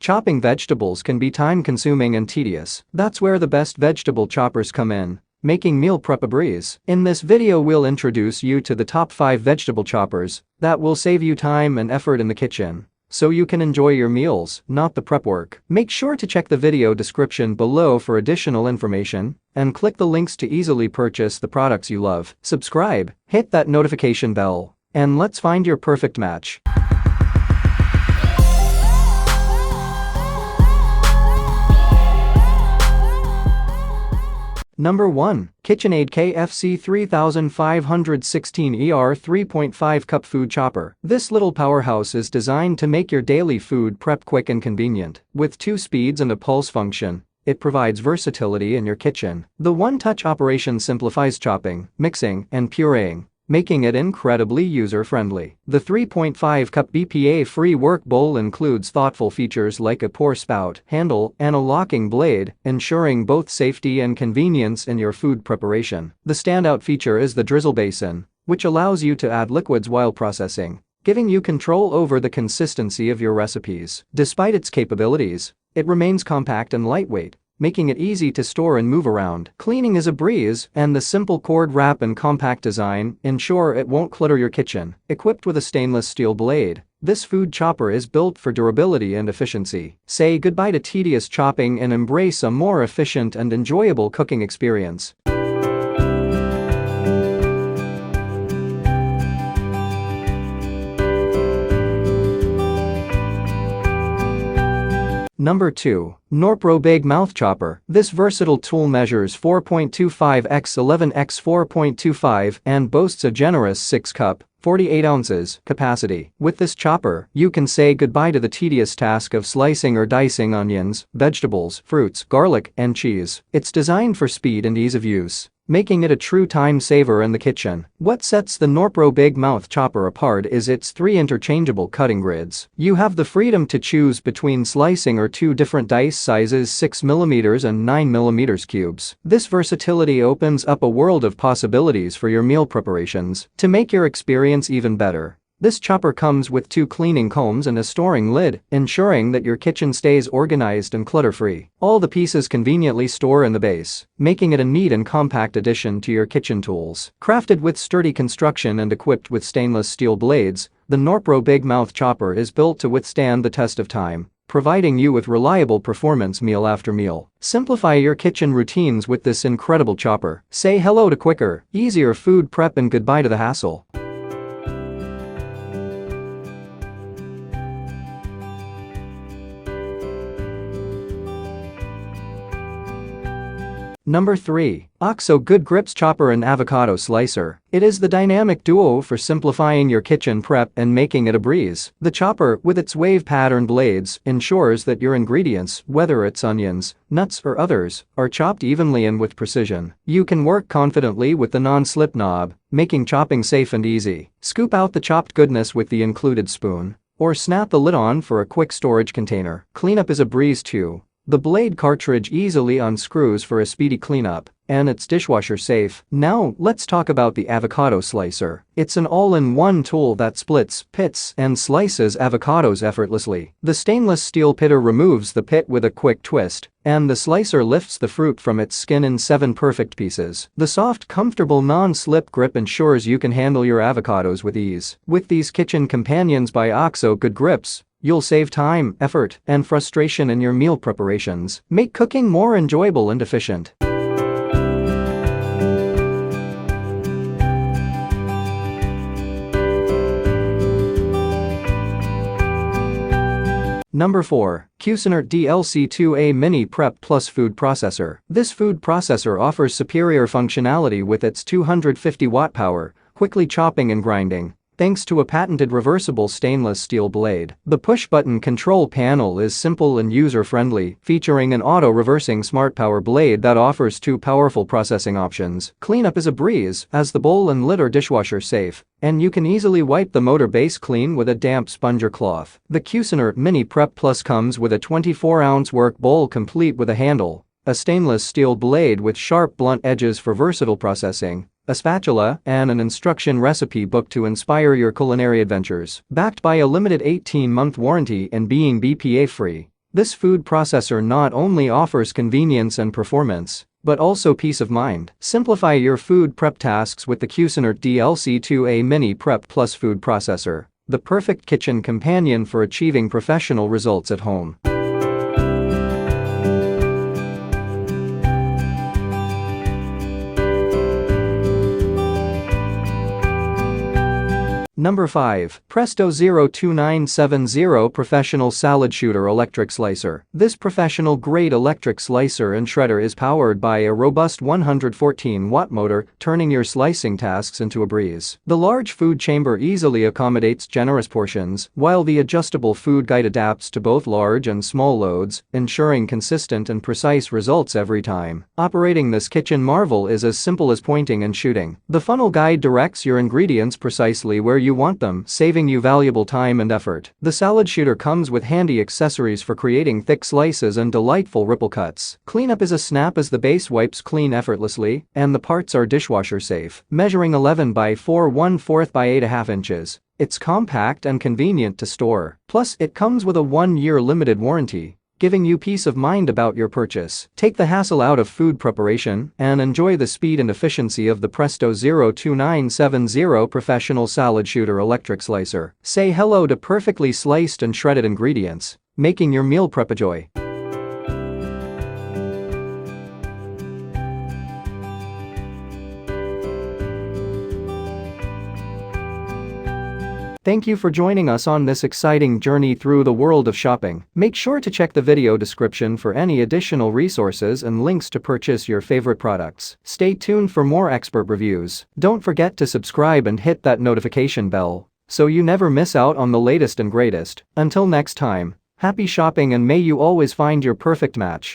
Chopping vegetables can be time-consuming and tedious. That's where the best vegetable choppers come in, making meal prep a breeze. In this video we'll introduce you to the top 5 vegetable choppers that will save you time and effort in the kitchen, so you can enjoy your meals, not the prep work. Make sure to check the video description below for additional information, and click the links to easily purchase the products you love. Subscribe, hit that notification bell, and let's find your perfect match. Number 1. KitchenAid KFC 3516 ER 3.5 Cup Food Chopper. This little powerhouse is designed to make your daily food prep quick and convenient. With 2 speeds and a pulse function, it provides versatility in your kitchen. The one-touch operation simplifies chopping, mixing, and pureeing, making it incredibly user-friendly. The 3.5-cup BPA-free work bowl includes thoughtful features like a pour spout, handle, and a locking blade, ensuring both safety and convenience in your food preparation. The standout feature is the drizzle basin, which allows you to add liquids while processing, giving you control over the consistency of your recipes. Despite its capabilities, it remains compact and lightweight, making it easy to store and move around. Cleaning is a breeze, and the simple cord wrap and compact design ensure it won't clutter your kitchen. Equipped with a stainless steel blade, this food chopper is built for durability and efficiency. Say goodbye to tedious chopping and embrace a more efficient and enjoyable cooking experience. Number 2. Norpro Big Mouth Chopper. This versatile tool measures 4.25 x 11 x 4.25 and boasts a generous 6-cup, 48 ounces capacity. With this chopper, you can say goodbye to the tedious task of slicing or dicing onions, vegetables, fruits, garlic, and cheese. It's designed for speed and ease of use, making it a true time saver in the kitchen. What sets the Norpro Big Mouth Chopper apart is its 3 interchangeable cutting grids. You have the freedom to choose between slicing or 2 different dice sizes, 6mm and 9mm cubes. This versatility opens up a world of possibilities for your meal preparations. To make your experience even better, this chopper comes with 2 cleaning combs and a storing lid, ensuring that your kitchen stays organized and clutter-free. All the pieces conveniently store in the base, making it a neat and compact addition to your kitchen tools. Crafted with sturdy construction and equipped with stainless steel blades, the Norpro Big Mouth Chopper is built to withstand the test of time, providing you with reliable performance meal after meal. Simplify your kitchen routines with this incredible chopper. Say hello to quicker, easier food prep and goodbye to the hassle. Number 3. OXO Good Grips Chopper and Avocado Slicer. It is the dynamic duo for simplifying your kitchen prep and making it a breeze. The chopper, with its wave pattern blades, ensures that your ingredients, whether it's onions, nuts or others, are chopped evenly and with precision. You can work confidently with the non-slip knob, making chopping safe and easy. Scoop out the chopped goodness with the included spoon, or snap the lid on for a quick storage container. Cleanup is a breeze too. The blade cartridge easily unscrews for a speedy cleanup, and it's dishwasher safe. Now, let's talk about the avocado slicer. It's an all-in-one tool that splits, pits, and slices avocados effortlessly. The stainless steel pitter removes the pit with a quick twist, and the slicer lifts the fruit from its skin in 7 perfect pieces. The soft, comfortable non-slip grip ensures you can handle your avocados with ease. With these kitchen companions by OXO Good Grips, you'll save time, effort, and frustration in your meal preparations. Make cooking more enjoyable and efficient. Number 4. Cuisinart DLC2A Mini Prep Plus Food Processor. This food processor offers superior functionality with its 250-watt power, quickly chopping and grinding, thanks to a patented reversible stainless steel blade. The push-button control panel is simple and user-friendly, featuring an auto-reversing smart power blade that offers 2 powerful processing options. Cleanup is a breeze, as the bowl and lid are dishwasher safe, and you can easily wipe the motor base clean with a damp sponge or cloth. The Cuisinart Mini Prep Plus comes with a 24-ounce work bowl complete with a handle, a stainless steel blade with sharp blunt edges for versatile processing, a spatula, and an instruction recipe book to inspire your culinary adventures. Backed by a limited 18-month warranty and being BPA-free, This food processor not only offers convenience and performance, but also peace of mind. Simplify your food prep tasks with the Cuisinart DLC2A Mini Prep Plus Food Processor, the perfect kitchen companion for achieving professional results at home. Number 5. Presto 02970 Professional Salad Shooter Electric Slicer. This professional-grade electric slicer and shredder is powered by a robust 114-watt motor, turning your slicing tasks into a breeze. The large food chamber easily accommodates generous portions, while the adjustable food guide adapts to both large and small loads, ensuring consistent and precise results every time. Operating this kitchen marvel is as simple as pointing and shooting. The funnel guide directs your ingredients precisely where you want them, saving you valuable time and effort. The salad shooter comes with handy accessories for creating thick slices and delightful ripple cuts. Cleanup is a snap as the base wipes clean effortlessly, and the parts are dishwasher safe. Measuring 11 by 4 1/4 by 8.5 inches, it's compact and convenient to store. Plus, it comes with a 1-year limited warranty, giving you peace of mind about your purchase. Take the hassle out of food preparation and enjoy the speed and efficiency of the Presto 02970 Professional Salad Shooter Electric Slicer. Say hello to perfectly sliced and shredded ingredients, making your meal prep a joy. Thank you for joining us on this exciting journey through the world of shopping. Make sure to check the video description for any additional resources and links to purchase your favorite products. Stay tuned for more expert reviews. Don't forget to subscribe and hit that notification bell so you never miss out on the latest and greatest. Until next time, happy shopping and may you always find your perfect match.